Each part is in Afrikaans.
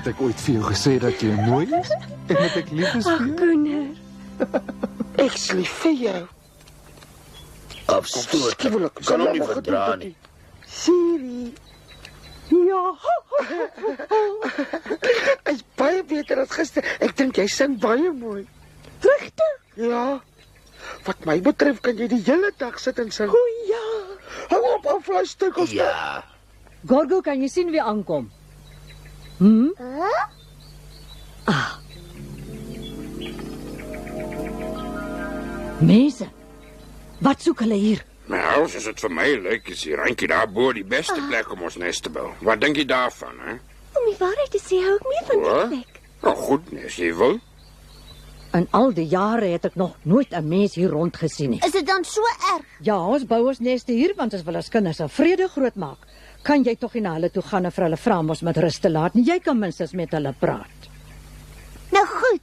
Het ek ooit vir jou gesê dat jy mooi is en dat ek lief is vir jou? Gunnar. Ek's lief vir jou. Afstoot. Kan hom nie verdra nie. Siri. Ja. Hy's baie beter as gister. Ek dink jy sing baie mooi. Regtig? Ja. Wat my betref kan jy die hele dag sit en sing. O ja. Hou op fluister kos. Ja. Gorgo, kan jy sien wie aankom? Mense, wat soek hulle hier? Nou, soos dit vir my lyk, is die randjie daar bo die beste plek om ons nes te bou. Wat dink jy daarvan, hè? Om die waarheid te sê, hou ek meer van die plek. Nou goed, as jy wil. In al die jare het ek nog nooit 'n mens hier rond gesien nie. Is dit dan so erg? Ja, ons bou ons neste hier want ons wil ons kinders in vrede grootmaak. Kan jy tog nie na hulle toe gaan en vir hulle vra om ons met rus te laat nie? Jy kan minstens met hulle praat. Nou goed.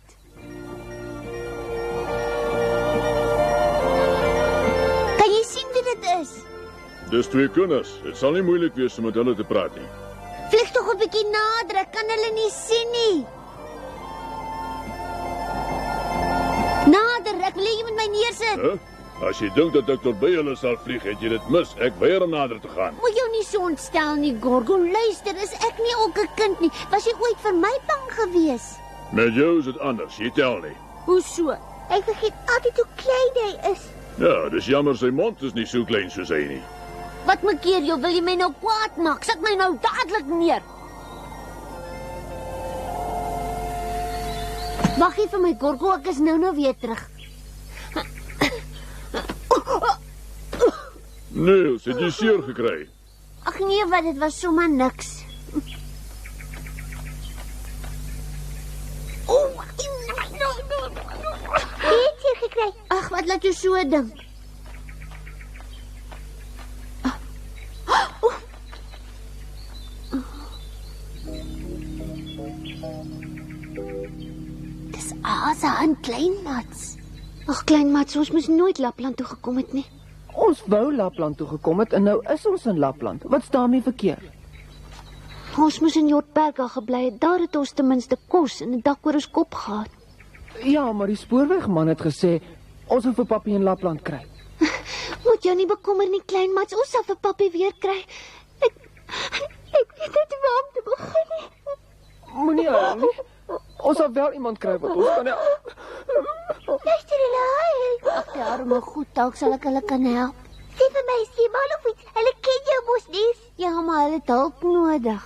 Kan jy sien wie dit is? Dis 2 kinders. Dit sal nie moeilik wees om met hulle te praat nie. Vlieg tog 'n bietjie nader, ek kan hulle nie sien nie. Nader, ek wil hê jy moet my neersit. Huh? As jy dink dat ek tot by hulle sal vlieg, het jy dit mis. Ek weier om nader te gaan. Moet jou nie so ontstel nie, Gorgo. Luister, is ek nie ook 'n kind nie. Was jy ooit vir my bang gewees? Met jou is dit anders. Jy tel nie. Hoe so? Ek vergeet altyd hoe klein hy is. Ja, dis jammer sy mond is nie so klein soos hy nie. Wat maak jy? Wil jy my nou kwaad maak? Sit my nou dadelik neer. Wag hier vir my, Gorgo, ek is nou weer terug. Nee, het jy seer gekry? Ag nee, wat dit was sommer niks. Het jy gekry? Ag, wat laat jou so dink? Dis Asa en Kleinmats. Ag, klein Mats, ons moes nooit Lapland toe gekom het nie. Ons wou Lapland toe gekom het en nou is ons in Lapland. Wat's daarmee verkeerd? Ons moes in Jortberga gebly het. Daar het ons ten minste kos en 'n dak oor ons kop gehad. Ja, maar die spoorwegman het gesê ons moet vir papi in Lapland kry. Moet jou nie bekommer nie, klein Mats. Ons sal vir papi weer kry. Ek weet nie waar om te begin nie. Moenie huil nie. Ons sal wel iemand kry wat ons kan help. Luister hulle huil. Ag, daarom goed, dalk sal ek hulle kan help. Sê vir my, sê maar of iets. Hulle ken jou mos nie. Ja, maar hulle het hulp nodig.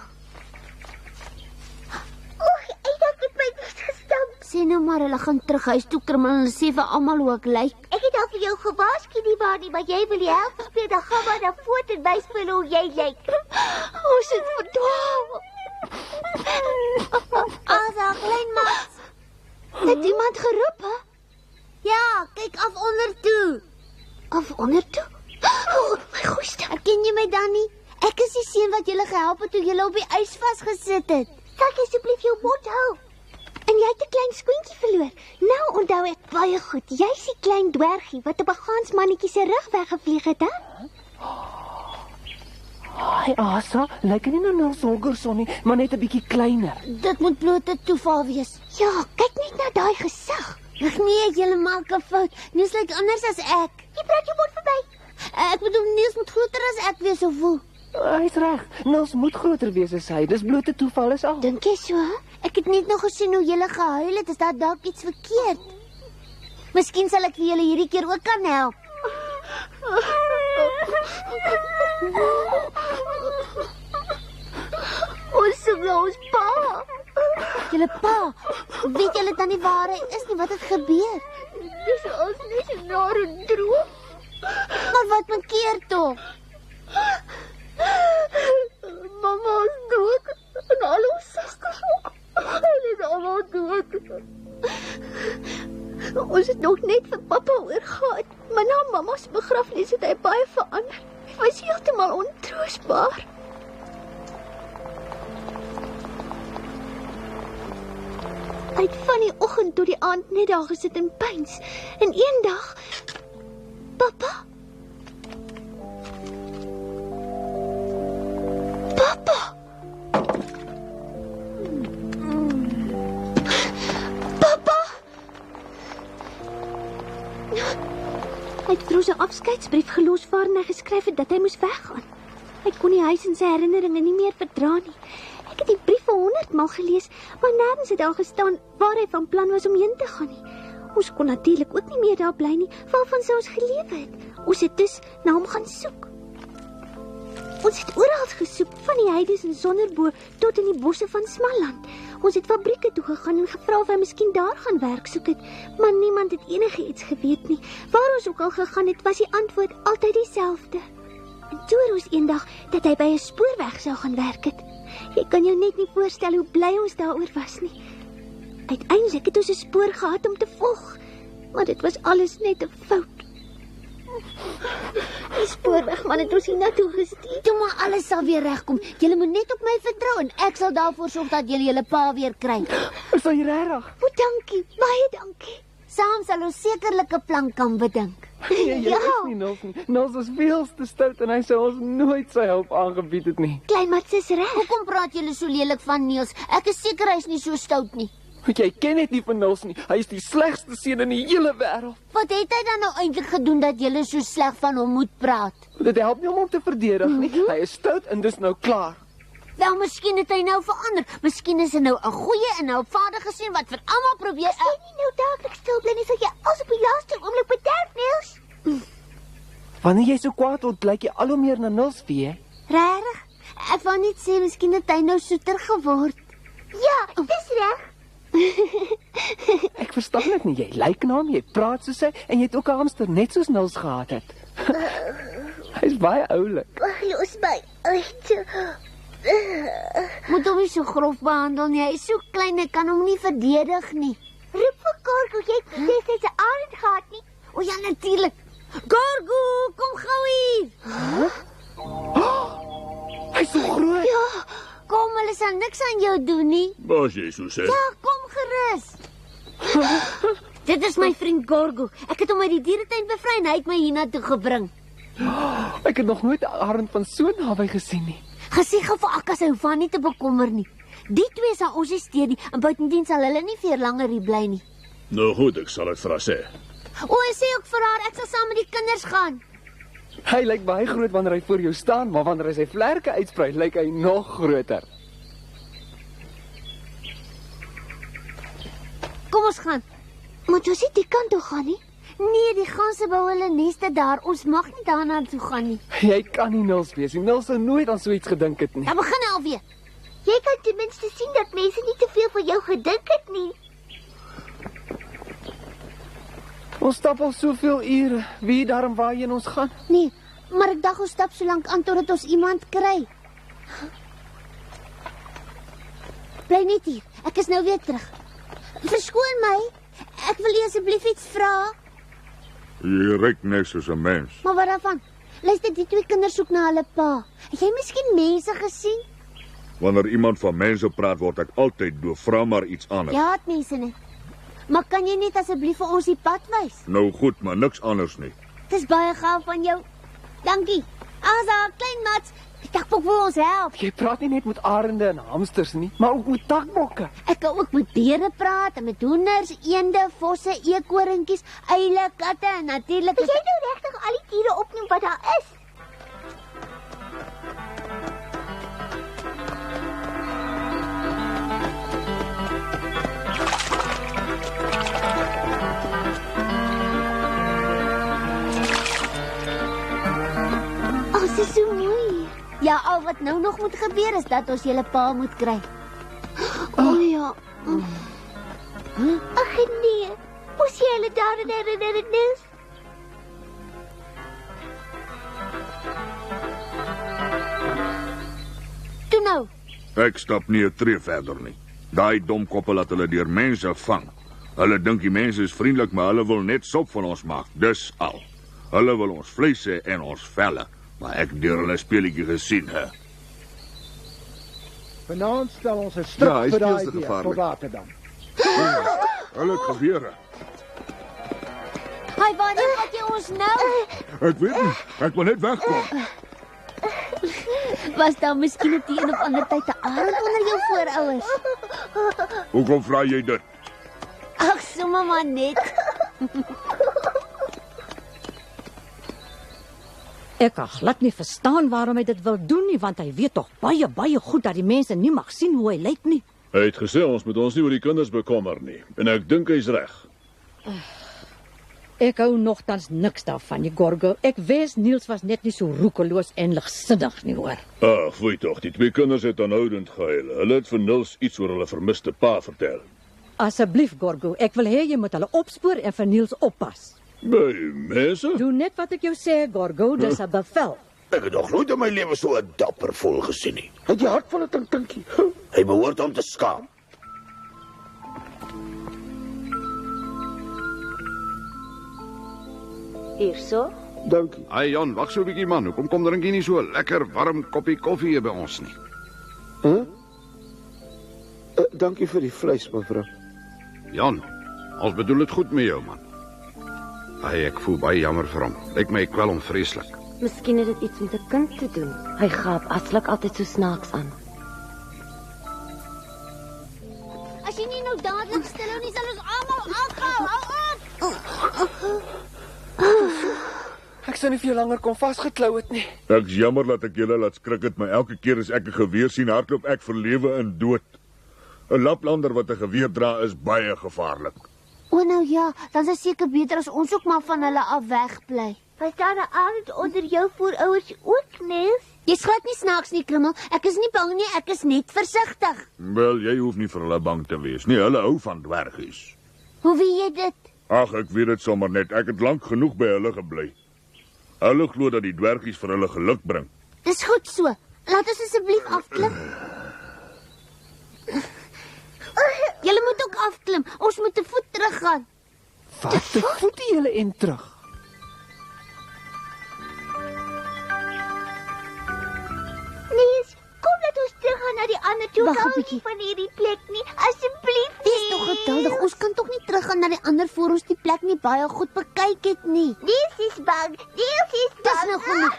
Oeg, ek het my net gestamp. Sê nou maar, hulle gaan terug huis toe krim en hulle sê vir almal hoe ek lyk. Ek het al vir jou gewaarsku nie waar nie, maar jy wil die help speel, dan gaan maar na voet en wys vir hoe jy lyk. Ons het verdwaal. Asa, klein Mats. Het iemand geroep, hè? Ja, kyk af onder toe. Af onder toe? O, my goeie. Ken jy my dan nie? Ek is die seun wat julle gehelp het toe julle op die ys vasgesit het. Sal jy asseblief jou mond hou? En jy het 'n klein skoentjie verloor. Nou onthou ek baie goed. Jy's die klein dwergie wat op 'n gansmannetjie se rug weggevlieg het, hè? Ai, Asa, lyk nie nou Nels Holgersson nie, maar net 'n bietjie kleiner. Dit moet bloot 'n toeval wees. Ja, kyk net na daai gesig. Ag nee, julle maak 'n fout. Niels lyk anders as ek. Jy praat jou mond verby. Ek bedoel Niels moet groter as ek wees of hoe? Hy's reg. Nels moet groter wees as hy. Dis bloot 'n toeval is al. Dink jy so? Ek het net nog gesien hoe julle gehuil het. Is daar dalk iets verkeerd? Miskien sal ek vir julle hierdie keer ook kan help. Ons soek na ons pa. Julle pa, weet julle dan nie waar hy is nie? Wat het gebeur? Dis ons net so nar en droog. Maar wat maak keer tog? Mama is dood. En al ons susters ook. Hulle is almal dood. Ons het nog net vir pappa oorgehad. Maar na mamma se begrafnis het hy baie verander. Hy was heeltemal ontroostbaar. Hy het van die oggend tot die aand net daar gesit en pyns. En eendag, Papa? Hy het vir ons 'n afskeidsbrief gelos waarin hy geskryf het dat hy moes weggaan. Hy kon die huis en sy herinneringe nie meer verdra nie. Ek het die brief 100 maal gelees, maar nêrens het daar gestaan waar hy van plan was om heen te gaan nie. Ons kon natuurlik ook nie meer daar bly nie. Waarvan sou ons gelewe het? Ons het dus na hom gaan soek. Ons het oral gesoek, van die heides in Sonderbo tot in die bosse van Smalland. Ons het fabrieke toe gegaan en gevra of hy miskien daar gaan werk soek het, maar niemand het enige iets geweet nie. Waar ons ook al gegaan het, was die antwoord altyd dieselfde. En toe hoor ons eendag dat hy by 'n spoorweg sou gaan werk het. Jy kan jou net nie voorstel hoe bly ons daaroor was nie. Uiteindelik het ons 'n spoor gehad om te volg, maar dit was alles net 'n fout. Die spoorwegman het ons hiernatoe gestuur. Toe maar alles sal weer regkom. Julle moet net op my vertrou en ek sal daarvoor sorg dat julle julle pa weer kry. Is jy regtig? O, dankie, baie dankie. Saam sal ons sekerlik 'n plan kan bedink. Jy is nie Nels nie. Nels is veel te stout en hy sou ons nooit sy hulp aangebied het nie. Klein Mats is reg. Hoekom praat julle so lelik van Niels? Ek is seker hy's nie so stout nie. Jy ken net nie van Nels nie. Hy is die slegste seun in die hele wêreld. Wat het hy dan nou eintlik gedoen dat julle so sleg van hom moet praat? Dit help nie om hom te verdedig nie. Hy is stout en dis nou klaar. Wel, miskien het hy nou verander. Miskien is hy nou 'n goeie en 'n vaardige seun wat vir almal probeer. As jy nie nou dadelik stil bly nie, sal jy als op die laaste oomblik bederf, Niels. Wanneer jy so kwaad word, lyk jy al hoe meer na Nels, weet jy? Regtig? Ek wou net sê miskien het hy nou soeter geword. Ja, dis reg. Ek verstaan dit nie. Jy lyk na hom, jy praat soos hy en jy het ook 'n hamster net soos Nels gehad het. Hy's baie oulik. Los my uit. Moet hom nie so grof behandel nie. Hy is so klein, ek kan hom nie verdedig nie. Roep vir Gorgo, jy het gesê hy's 'n arend gehad nie. O ja, natuurlik. Gorgo, kom gou hier. Hy's so groot. Ja, Kom, hulle sal niks aan jou doen nie. As jy so sê. Ja, kom gerus. Dit is my vriend Gorgo. Ek het hom uit die dieretuin bevry en hy het my hiernatoe gebring. Ek het nog nooit 'n arend van so naby gesien nie. Gesê gou vir Akka sy hoef haar nie te bekommer nie. Die twee sal ons nie steur nie en buitendien sal hulle nie vir langer hier bly nie. Nou goed, ek sal dit vir haar sê. O, sê ook vir haar ek sal saam met die kinders gaan. Hy lyk baie groot wanneer hy voor jou staan, maar wanneer hy sy vlerke uitsprei, lyk hy nog groter. Kom ons gaan. moet ons nie die kant toe gaan nie. Nee, die ganse bou hulle neste daar. Ons mag nie daarna toe gaan nie. Jy kan nie Nels wees nie. Nels sou nooit aan so iets gedink het nie. Dan begin alweer. Jy kan ten minste sien dat mense nie te veel van jou gedink het nie. Ons stap al soveel ure. Wie daarom waarheen ons gaan? Nee, maar ek dink ons stap so lank aan totdat ons iemand kry. Bly net hier. Ek is nou weer terug. Verskoon my. Ek wil u asseblief iets vra. Jy ryk net soos 'n mens. Maar wat daarvan? Luister, die twee kinders soek na hulle pa. Het jy miskien mense gesien? Wanneer iemand van mense praat, word ek altyd doof. Vra maar iets anders. Ja, het mense nie. Maar kan jy net asseblief vir ons die pad wys? Nou goed, maar niks anders nie. Dis baie gaaf van jou. Dankie. Asa, klein Mats. Die takbok wil ons help. Jy praat nie net met arende en hamsters nie, maar ook met takbokke. Ek kan ook met diere praat en met hoenders, eende, vosse, eekorinkies, uile, katte en natuurlik. Wil jy nou regtig al die diere opnoem wat daar is? Dit is so mooi. Ja, al wat nou nog moet gebeur is dat ons julle pa moet kry. O ja. Ag nee. Moes jy hulle daar herinner, Niels? Toe nou. Ek stap nie 'n tree verder nie. Daai domkoppe laat hulle deur mense vang. Hulle dink die mense is vriendelik, maar hulle wil net sop van ons maak. Dis al. Hulle wil ons vleis hê en ons velle. Maar ek deur hulle speletjie gesien, hè. Vanaand stel ons 'n strik Ja, hy vir speel daai se dier. gevaarlik. Tot later dan. Hulle het gebeure. Hy wanneer wat jy ons nou? Ek weet nie. Ek wil net wegkom. Was daar miskien op die een of ander tyd 'n arend onder jou voorouers? Hoekom vra jy dit? Ag, sommer maar net. Ek kan glad nie verstaan waarom hy dit wil doen nie, want hy weet tog baie goed dat die mense nie mag sien hoe hy lyk nie. Hy het gesê ons moet ons nie oor die kinders bekommer nie. En ek dink hy's reg. Ek hou nogtans niks daarvan, die Gorgo. Ek wens Niels was net nie so roekeloos en ligsinnig nie, hoor. Ag, weet tog, die twee kinders het aanhoudend gehuil. Hulle het vir Niels iets oor hulle vermiste pa vertel. Asseblief, Gorgo, ek wil hê jy moet hulle opspoor en vir Niels oppas. By mense? Doe net wat ek jou sê, Gorgo, dis 'n bevel. Ek het nog nooit in my lewe so 'n dapper vol gesien nie. Het jy hart van 'n tinkie? Hy behoort om te skaam. Hierso. Dankie. Hey Jan, wag so 'n bietjie man. Hoekom kom drink jy nie so 'n lekker warm koppie koffie hier by ons nie? Dankie vir die vleis, mevrou. Jan, ons bedoel dit goed met jou man. Hey, ek voel baie jammer vir hom. Lyk my ek kwel hom vreeslik. Miskien het dit iets met 'n kind te doen. Hy gaap aslik altyd so snaaks aan. As jy nie nou dadelik stil hou nie, sal ons almal afhou. Hou op. Ek sou nie vir jou langer kon vasgeklou het nie. Ek's jammer dat ek julle laat skrik het, maar elke keer as ek 'n geweer sien, hardloop ek vir lewe en dood. 'n Laplander wat 'n geweer dra is baie gevaarlik. O nou ja, dan is seker beter as ons ook maar van hulle af wegbly. Verstaan jy altyd onder jou voorouers ook, Niels? Jy's glad nie snaaks nie, Krummel. Ek is nie bang nie, ek is net versigtig. Wel, jy hoef nie vir hulle bang te wees nie. Hulle hou van dwergies. Hoe weet jy dit? Ag, ek weet dit sommer net. Ek het lank genoeg by hulle gebly. Hulle glo dat die dwergies vir hulle geluk bring. Dis goed so. Laat ons asseblief afklim. Julle moet ook afklim. Ons moet te voet teruggaan. Wat? Te voet die hele en terug. Niels, kom dat ons teruggaan na die ander toe. Wag 'n bietjie van hierdie plek nie, asseblief. Dis tog geduldig. Ons kan tog nie teruggaan na die ander voor ons die plek nie baie goed bekyk het nie. Niels is bang. Niels is bang. Dis nou genoeg.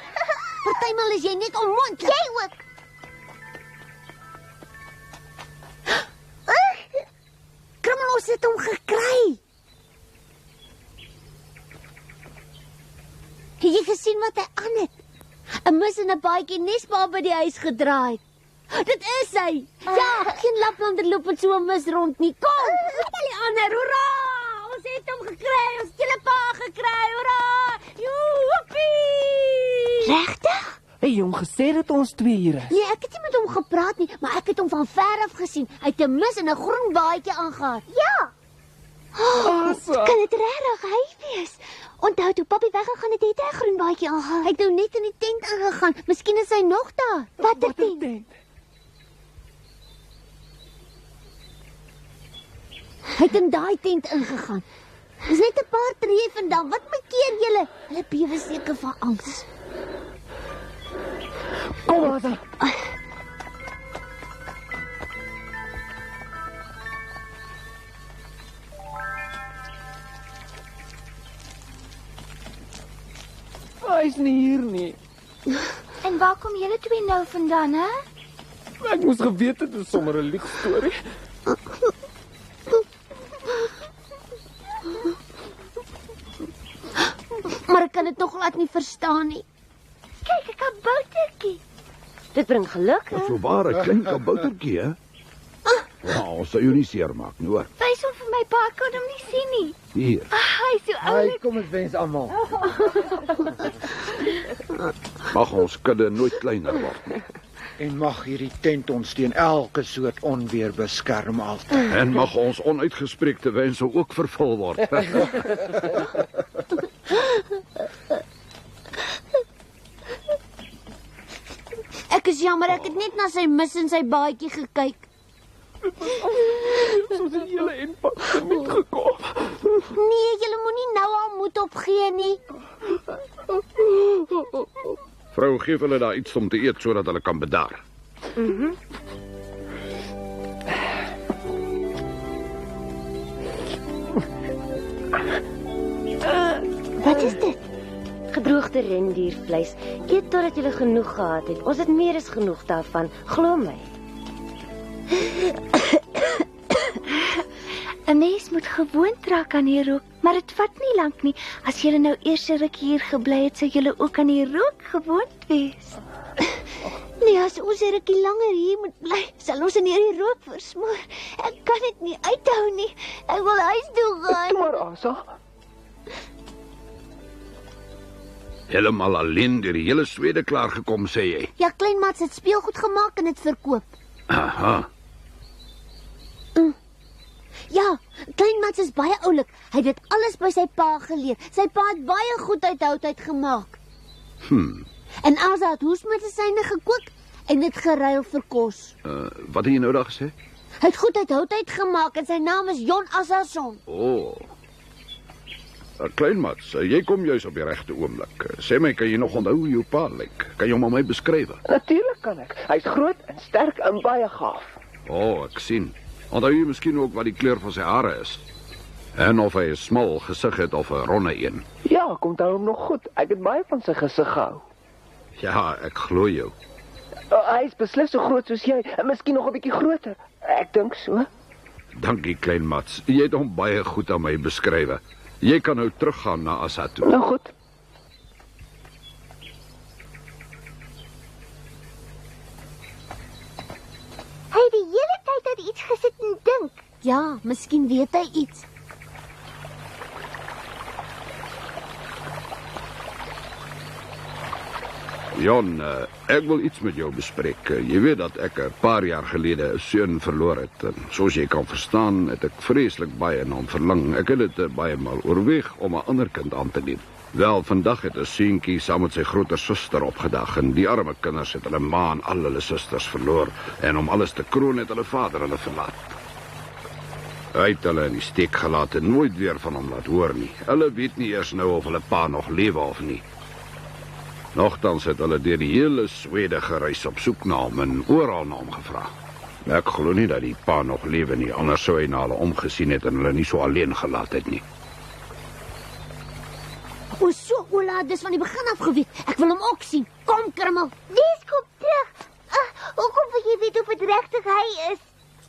Partymal is jy net onmoontlik. Jy ook. Krummel, ons het hom gekry. Het jy gesien wat hy aan het? 'n Mis en 'n baadjie nespaar by die huis gedraai. Dit is hy. Ja, geen Laplander loop met so 'n mis rond nie. Kom, al die ander, hoera! Ons het hom gekry, ons het julle pa gekry, hoera! Joepie! Regtig? Hey, jy hom gesê dat ons twee hier is. Nee, ek het nie met hom gepraat nie, maar ek het hom van ver af gesien. Hy het 'n mis en 'n groen baadjie aangehad. Ja. Awesome. Kan dit regtig hy wees? Onthou toe papi weggegaan het, het hy 'n groen baadjie aangehad. Hy het nou net in die tent ingegaan. Miskien is hy nog daar. Wat 'n Wat 'n tent? tent. Hy het in daai tent ingegaan. Dis net 'n paar tree vandaan. Wat maak julle? Hulle bewe seker van angs. Kom maar dan. Hy is nie hier nie. En waar kom julle twee nou vandaan, hè? Ek moes geweet het, dit is sommer 'n lieg storie. Maar ek kan dit nog glad nie verstaan nie. Kyk, 'n kaboutertjie. Dit bring geluk, hè? So waar 'n klein kaboutertjie, hè? Wow, ons sal jou nie seermaak nie, hoor. Wys hom vir my pa, ek kan hom nie sien nie. Hier. Hy is so oulik. Kom ons wens almal. Mag ons kudde nooit kleiner word nie. En mag hierdie tent ons teen elke soort onweer beskerm altyd. En mag ons onuitgespreekte wense ook vervul word. Ek is jammer, ek het net na sy mis en sy baadjie gekyk. Soos 'n hele enpak met gekom. Nee, julle moenie nou al moed opgee nie. Vrou, geef hulle daar iets om te eet sodat hulle kan bedaar. Wat is dit? Gedroogde rendiervleis. Eet totdat jy genoeg gehad het. Ons het meer as genoeg daarvan, glo my. 'n mens moet gewoond raak aan die rook, maar dit vat nie lank nie. As julle nou eers 'n ruk hier gebly het, sou julle ook aan die rook gewoond wees. Nee, as ons 'n rukkie langer hier moet bly, sal ons in hierdie rook versmoor. Ek kan dit nie uithou nie. Ek wil huis toe gaan. Toe maar, Asa. Helemaal alleen deur die hele Swede klaar gekom, sê jy. Ja, klein Mats het speelgoed gemaak en dit verkoop. Aha. Ja, klein Mats is baie oulik. Hy het dit alles by sy pa geleer. Sy pa het baie goed uit houtyd gemaak. En Elsa het hoesmedisyne gekook en dit geruil vir kos. Wat het jy nou daar gesê? Hy het goed uit houtyd gemaak en sy naam is Jon Assason. Klein Mats, jy kom juis op die regte oomblik. Sê my, kan jy nog onthou hoe jou pa lyk? Kan jy hom aan my beskryf? Natuurlik kan ek. Hy's groot en sterk en baie gaaf. Ek sien. Onthou jy miskien ook wat die kleur van sy hare is? En of hy 'n smal gesig het of 'n ronde een? Ja, ek onthou hom nog goed. Ek het baie van sy gesig gehou. Ja, ek glo jou. Hy is beslis so groot soos jy, en miskien nog 'n bietjie groter. Ek dink so. Dankie, klein Mats. Jy het hom baie goed aan my beskryf. Jy kan nou teruggaan na Asa toe. Nou goed. Hy het die hele tyd aan iets gesit en dink. Ja, miskien weet hy iets. Jon, ek wil iets met jou bespreek. Jy weet dat ek 'n paar jaar gelede 'n seun verloor het. En soos jy kan verstaan, het ek vreeslik baie na hom verlang. Ek het dit baie maal oorweeg om 'n ander kind aan te neem. Wel, vandag het 'n seentjie saam met sy groter suster opgedag en die arme kinders het hulle ma en al hulle susters verloor en om alles te kroon het hulle vader hulle verlaat. Hy het hulle in die steek gelaat en nooit weer van hom laat hoor nie. Hulle weet nie eers nou of hulle pa nog lewe of nie. Nogtans het hulle deur die hele Swede gereis op soek na hom en oral na hom gevra. Ek glo nie dat die pa nog lewe nie, anders sou hy na hulle omgesien het en hulle nie so alleen gelaat het nie. O, so Ola, dis van die begin af geweet. Ek wil hom ook sien. Kom, Krummel. Nes, kom terug. Hoekom wil jy weet of dit regtig hy is?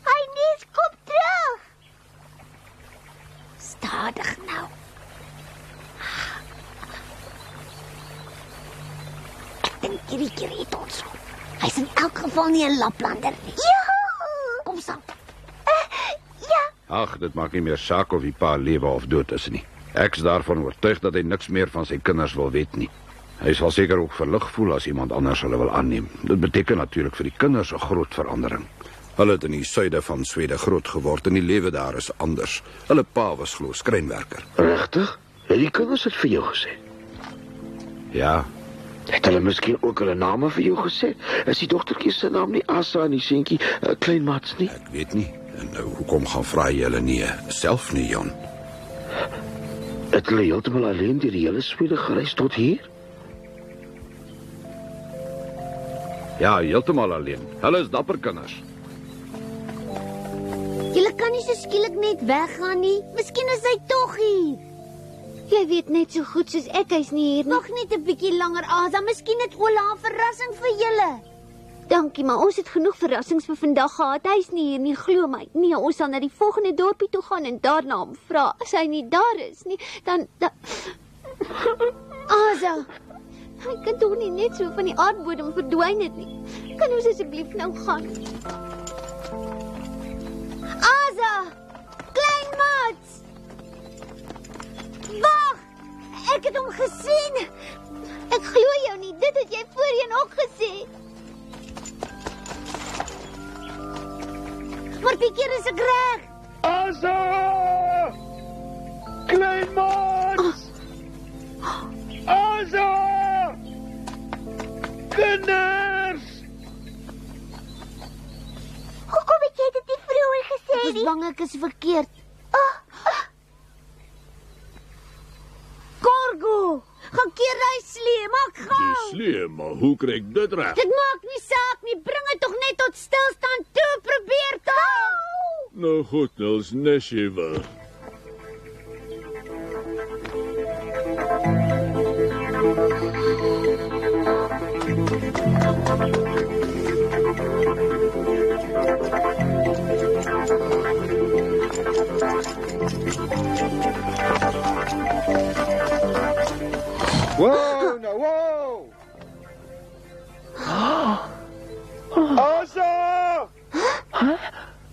Hy Nes, kom terug. Stadig nou. Ek dink hierdie keer het ons hom. Hy's in elk geval nie 'n Laplander nie. Ja! Kom saam. Ja. Ag, dit maak nie meer saak of die pa lewe of dood is nie. Ek's daarvan oortuig dat hy niks meer van sy kinders wil weet nie. Hy sal seker ook verlig voel as iemand anders hulle wil aanneem. Dit beteken natuurlik vir die kinders 'n groot verandering. Hulle het in die suide van Swede groot geword en die lewe daar is anders. Hulle pa was glo skrynwerker. Regtig? Het die kinders dit vir jou gesê? Ja. Het hulle miskien ook hulle name vir jou gesê? Is die dogtertjie se naam nie Asa en die seentjie klein Mats nie? Ek weet nie. En nou, hoekom gaan vra jy hulle nie self nie, Jon? Het hulle heeltemal alleen deur die hele Swede gereis tot hier? Ja, heeltemal alleen. Hulle is dapper kinders. Julle kan nie so skielik net weggaan nie. Miskien is hy tog hier. Jy weet net so goed soos ek, hy's nie hier nie. Nog net 'n bietjie langer, Asa. Miskien het Ola 'n verrassing vir julle. Dankie, maar ons het genoeg verrassings vir vandag gehad. Hy's nie hier nie, glo my. Nee, ons sal na die volgende dorpie toe gaan en daarna hom vra. As hy nie daar is nie, dan Asa, hy kan tog nie net so van die aardbodem verdwyn het nie. Kan ons asseblief nou gaan? Asa! Klein Mats! Wag! Ek het hom gesien. Ek glo jou nie. Dit het jy voorheen ook gesê. Maar die keer is ek reg. Asa! Klein Mats! Asa! Kinders! Hoekom het jy dit nie vroeër gesê nie? Ek was bang ek is verkeerd. Corgo! Gaan keer hy slee, maak gou! Die slee, maar hoe kry ek dit reg? Dit maak nie saak nie, bring dit tog net tot stilstand toe, probeer tog! Nou goed, Nels, nes jy wil. Wow, nou wow. Asa!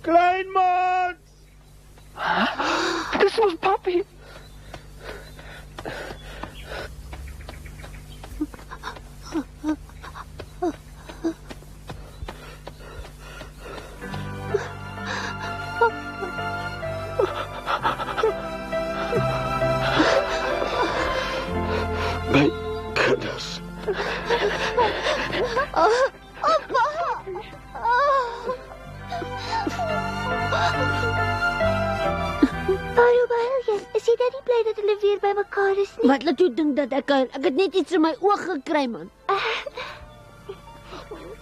Klein maat! Dis ons papi. My kinders. Is jy dan nie bly dat hulle weer by mekaar is nie? Wat laat jou dink dat ek huil? Ek het net iets in my oog gekry, man.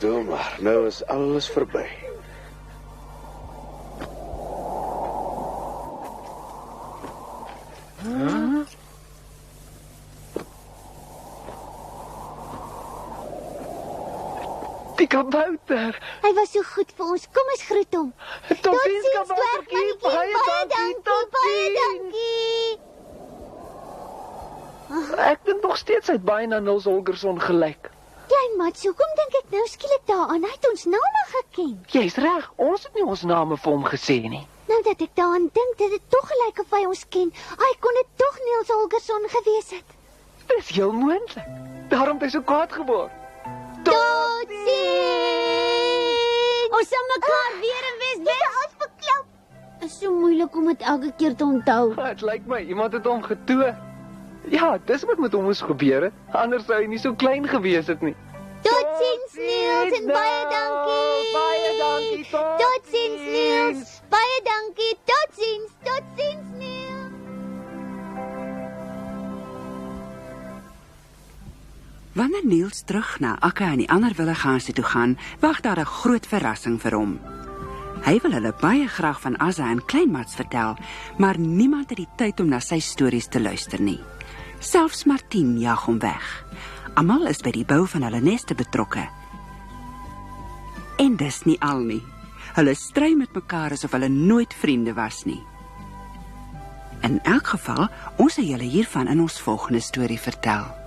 Doe maar, nou is alles verby. Die kabouter. Hy was so goed vir ons. Kom ons groet hom. Totsiens, kaboutertjie. Baie dankie. Ek dink nog steeds hy het baie na Nils Holgersson gelyk. Klein Mats, hoekom dink ek nou skielik daaraan? Hy het ons name geken. Jy's reg, ons het nie ons name vir hom gesê nie. Nou dat ek daaraan dink, dat dit tog gelyk of hy ons ken. Hy kon dit tog Nils Holgersson gewees het. Dis heel moontlik. Daarom het hy so kwaad geword. Totsiens! Ons sal mekaar weer in Weswes afgeklap. Is so moeilik om dit elke keer te onthou. Dit lyk my iemand het hom getoe. Ja, dis wat met hom moes gebeur het. Anders sou hy nie so klein gewees het nie. Totsiens Niels en baie dankie. Baie dankie. Totsiens Niels. Baie dankie. Totsiens Niels. Wanneer Niels terug na Akka en die ander willighaanse toe gaan, wag daar 'n groot verrassing vir hom. Hy wil hulle baie graag van Asa en Klein Mats vertel, maar niemand het die tyd om na sy stories te luister nie. Selfs Martien jag hom weg. Almal is by die bou van hulle neste betrokke. En dis nie al nie. Hulle stry met mekaar asof hulle nooit vriende was nie. In elk geval, ons sal julle hiervan in ons volgende storie vertel.